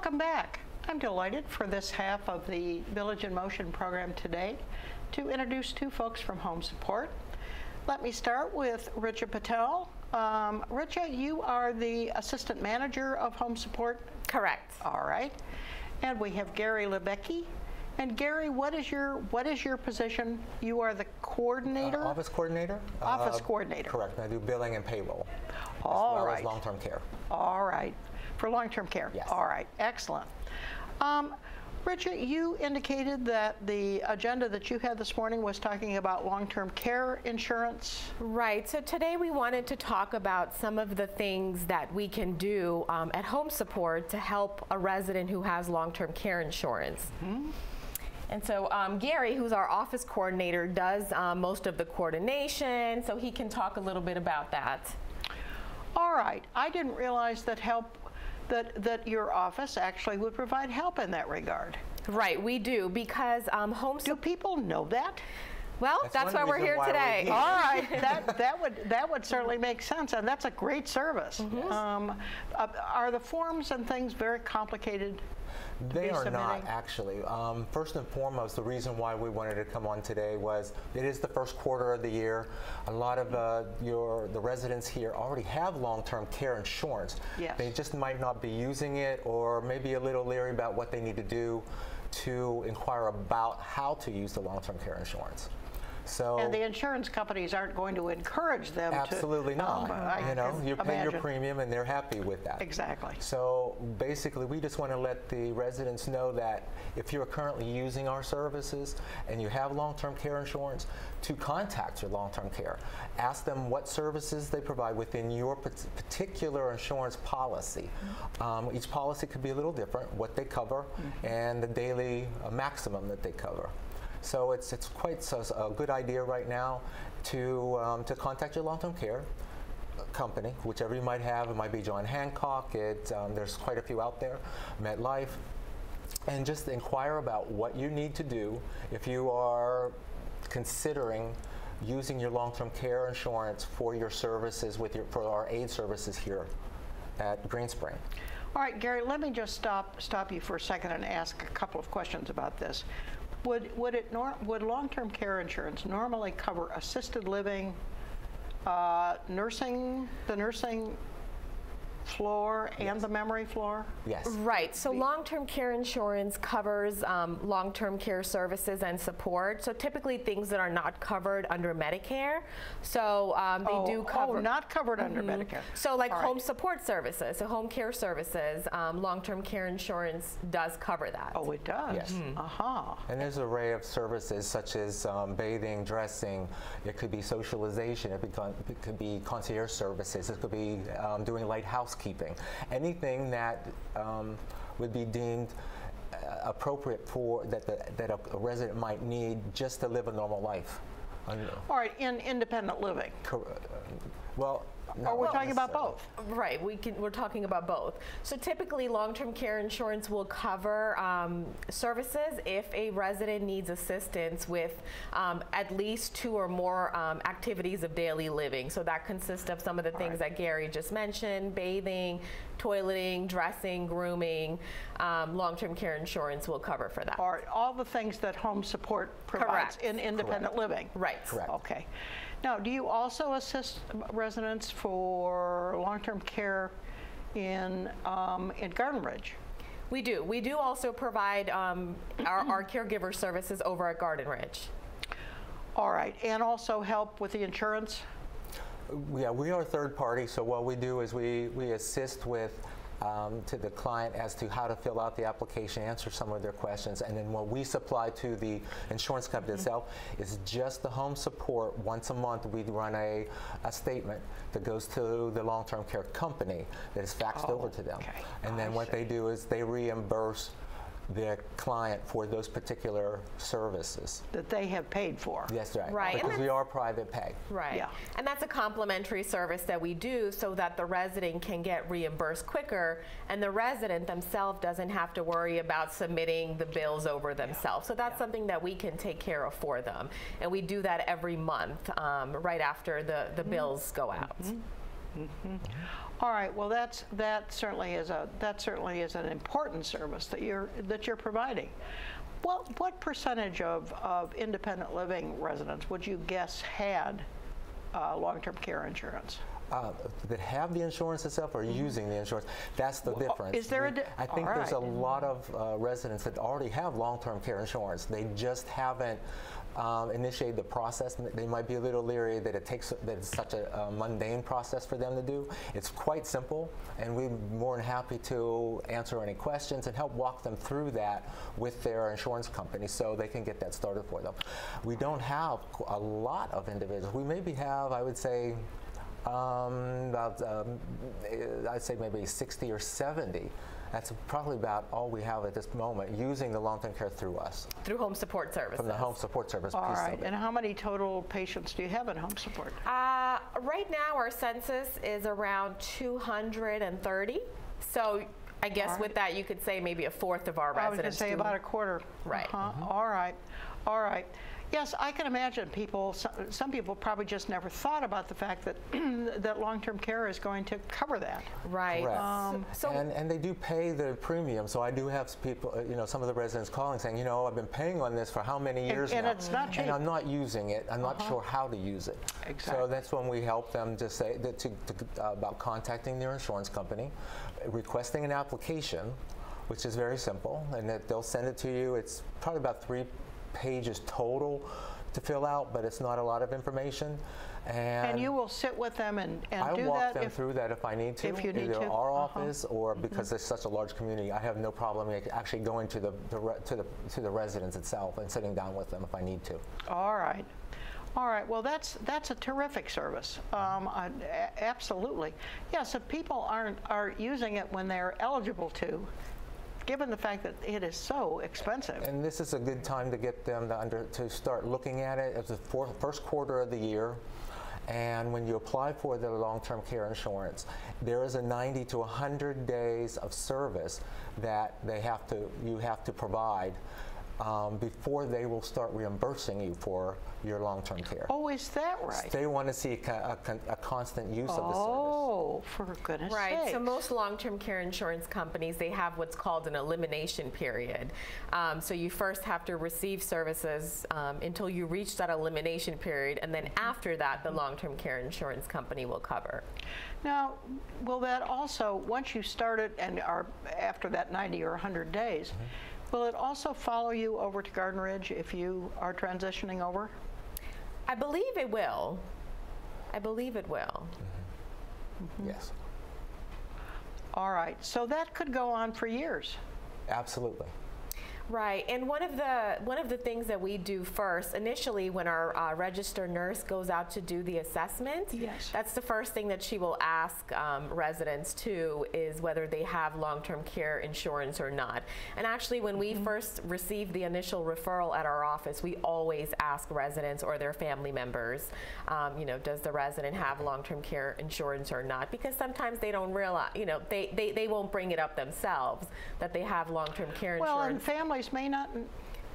Welcome back. I'm delighted for this half of the Village in Motion program today to introduce two folks from Home Support. Let me start with Richa Patel. Richa, you are the Assistant Manager of Home Support? Correct. All right. And we have Gary Labecki. And Gary, what is your position? You are the coordinator? Office coordinator. Office coordinator. Correct. I do billing and payroll. All as well right. as long-term care. All right. For long-term care? Yes. All right. Excellent. Richa, you indicated that the agenda that you had this morning was talking about long-term care insurance. Right. So today we wanted to talk about some of the things that we can do at Home Support to help a resident who has long-term care insurance. Mm-hmm. And so Gary, who's our office coordinator, does most of the coordination, so he can talk a little bit about that. All right. I didn't realize that that your office actually would provide help in that regard. Right, we do, because Do people know that? Well, that's why we're here today. All right, that would certainly make sense, and that's a great service. Mm-hmm. Are the forms and things very complicated? They are not, actually. First and foremost, the reason why we wanted to come on today was it is the first quarter of the year. A lot of the residents here already have long-term care insurance. Yes. They just might not be using it, or maybe a little leery about what they need to do to inquire about how to use the long-term care insurance. So, and the insurance companies aren't going to encourage them absolutely to... Absolutely not. You know, you pay your premium and they're happy with that. Exactly. So basically, we just want to let the residents know that if you're currently using our services and you have long-term care insurance, to contact your long-term care. Ask them what services they provide within your particular insurance policy. Each policy could be a little different, what they cover, and the daily maximum that they cover. So it's quite a good idea right now to contact your long-term care company, whichever you might have. It might be John Hancock. There's quite a few out there, MetLife, and just inquire about what you need to do if you are considering using your long-term care insurance for your services for our aid services here at Green Spring. All right, Gary, let me just stop you for a second and ask a couple of questions about this. Would long-term care insurance normally cover assisted living, nursing, the nursing floor, and the memory floor? Yes. Right. So long-term care insurance covers long-term care services and support. So typically things that are not covered under Medicare. So they do cover. Oh, not covered under Medicare. So like home support services, so home care services, long-term care insurance does cover that. Oh, it does? Yes. And there's an array of services such as bathing, dressing. It could be socialization. It could be concierge services. It could be doing light housekeeping. Anything that would be deemed appropriate for that a resident might need just to live a normal life. All right, in independent living. Well, or we're talking about both. Right, we're talking about both. So typically long-term care insurance will cover services if a resident needs assistance with at least 2 or more activities of daily living. So that consists of some of the things that Gary just mentioned: bathing, toileting, dressing, grooming. Long-term care insurance will cover for that. All the things that Home Support provides in independent living. Right. Correct. Okay. Now, do you also assist residents for long-term care in Garden Ridge? We do. We do also provide our caregiver services over at Garden Ridge. All right, and also help with the insurance? Yeah, we are a third party, so what we do is we assist with to the client as to how to fill out the application, answer some of their questions, and then what we supply to the insurance company itself is just the home support. Once a month we run a statement that goes to the long-term care company that is faxed over to them. Okay. And then what they do is they reimburse their client for those particular services that they have paid for. Yes, right. Right. Because we are private pay. Right. Yeah. And that's a complimentary service that we do so that the resident can get reimbursed quicker, and the resident themselves doesn't have to worry about submitting the bills over themselves. So that's something that we can take care of for them. And we do that every month right after the bills go out. All right. Well, that certainly is an important service that you're providing. What percentage of independent living residents would you guess had long-term care insurance? That have the insurance itself or using the insurance, that's the difference. Is there I think there's a lot of residents that already have long-term care insurance. They just haven't initiated the process. They might be a little leery that it's such a mundane process for them to do. It's quite simple, and we're more than happy to answer any questions and help walk them through that with their insurance company so they can get that started for them. We don't have a lot of individuals. We maybe have, I would say, I'd say maybe 60 or 70. That's probably about all we have at this moment using the long-term care through us. Through home support services. From the home support service All piece right. of it. And how many total patients do you have in home support? Right now, our census is around 230. So I guess with that, you could say maybe a fourth of our residents. I was going to say about a quarter. Right. All right. All right. Yes, I can imagine some people probably just never thought about the fact that that long-term care is going to cover that. Right. And they do pay the premium. So I do have people, some of the residents calling saying, I've been paying on this for how many years and now? It's not cheap. And I'm not using it. I'm not sure how to use it. Exactly. So that's when we help them to say about contacting their insurance company, requesting an application, which is very simple, and that they'll send it to you. It's probably about 3 pages total to fill out, but it's not a lot of information. And you will sit with them and do that? I walk them through that if I need to, if you need either to. our office or because it's such a large community, I have no problem actually going to the residence itself and sitting down with them if I need to. All right. All right. Well, that's a terrific service. Absolutely. Yes, if people aren't using it when they're eligible to, given the fact that it is so expensive. And this is a good time to get them to start looking at it. It's the first quarter of the year. And when you apply for the long-term care insurance, there is a 90 to 100 days of service that you have to provide before they will start reimbursing you for your long-term care. Oh, is that right? They want to see a constant use of the service. Oh, for goodness Right. sakes. So most long-term care insurance companies, they have what's called an elimination period. So you first have to receive services until you reach that elimination period, and then after that, the long-term care insurance company will cover. Now, will that also, once you start it and are after that 90 or 100 days, will it also follow you over to Garden Ridge if you are transitioning over? I believe it will. I believe it will. Yes. All right. So that could go on for years. Absolutely. Right, and one of the things that we do first, initially when our registered nurse goes out to do the assessment, yes, that's the first thing that she will ask residents too, is whether they have long-term care insurance or not. And actually when we first receive the initial referral at our office, we always ask residents or their family members, does the resident have long-term care insurance or not? Because sometimes they don't realize, they won't bring it up themselves that they have long-term care insurance. Well, and families may not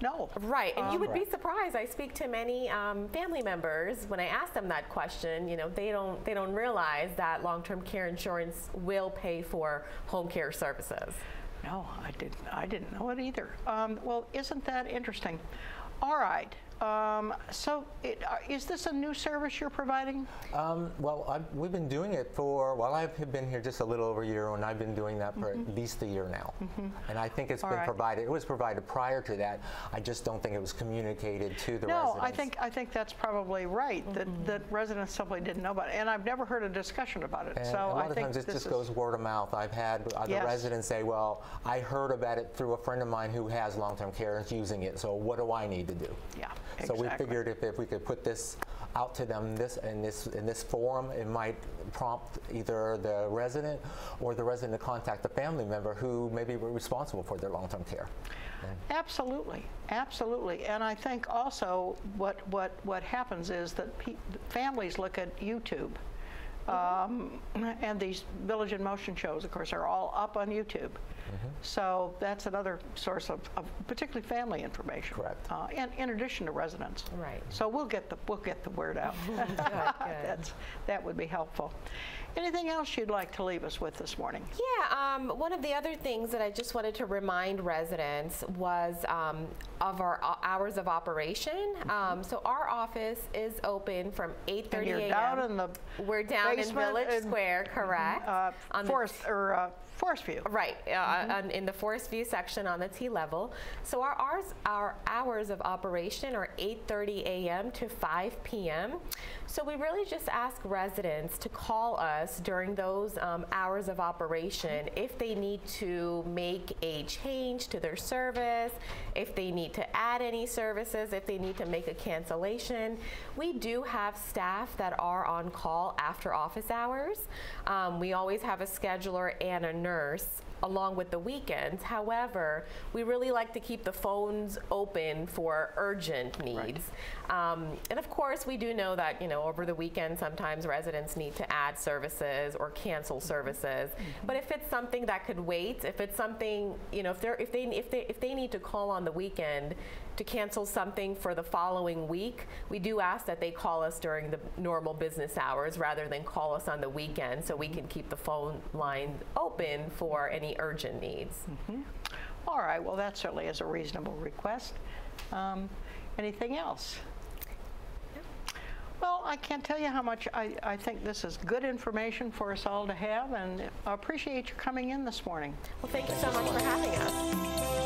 know. Right, and you would be surprised. I speak to many family members when I ask them that question. They don't realize that long-term care insurance will pay for home care services. No, I didn't know it either. Well, isn't that interesting? All right. So is this a new service you're providing? Well, we've been doing it I've been here just a little over a year, and I've been doing that for at least a year now. And I think it's been provided. It was provided prior to that. I just don't think it was communicated to the residents. No, I think that's probably right, that residents simply didn't know about it. And I've never heard a discussion about it. And so a lot of times it just goes word of mouth. I've had other residents say, well, I heard about it through a friend of mine who has long-term care and is using it, so what do I need to do? Yeah. So we figured if we could put this out to them in this forum, it might prompt either the resident or the resident to contact the family member who may be responsible for their long-term care. Absolutely, absolutely. And I think also what happens is that families look at YouTube. And these Village in Motion shows, of course, are all up on YouTube. So that's another source of particularly family information. Correct. And in addition to residents. Right. So we'll get the word out. Good. That would be helpful. Anything else you'd like to leave us with this morning? Yeah, one of the other things that I just wanted to remind residents was of our hours of operation. So our office is open from 8:30 And you're a.m. down in the We're down in basement Village Square, correct? On the Forest View. Right, in the Forest View section on the T level. So our hours of operation are 8:30 a.m. to 5 p.m. So we really just ask residents to call us during those hours of operation if they need to make a change to their service, if they need to add any services, if they need to make a cancellation. We do have staff that are on call after office hours. We always have a scheduler and a nurse along with the weekends. However, we really like to keep the phones open for urgent needs. Right. And of course, we do know that, over the weekend, sometimes residents need to add services or cancel services. But if it's something that could wait, if it's something, if they need to call on the weekend to cancel something for the following week, we do ask that they call us during the normal business hours rather than call us on the weekend, so we can keep the phone line open for any urgent needs. All right, well, that certainly is a reasonable request. Anything else? Well, I can't tell you how much I think this is good information for us all to have, and I appreciate you coming in this morning. Well, thank you so much for having us.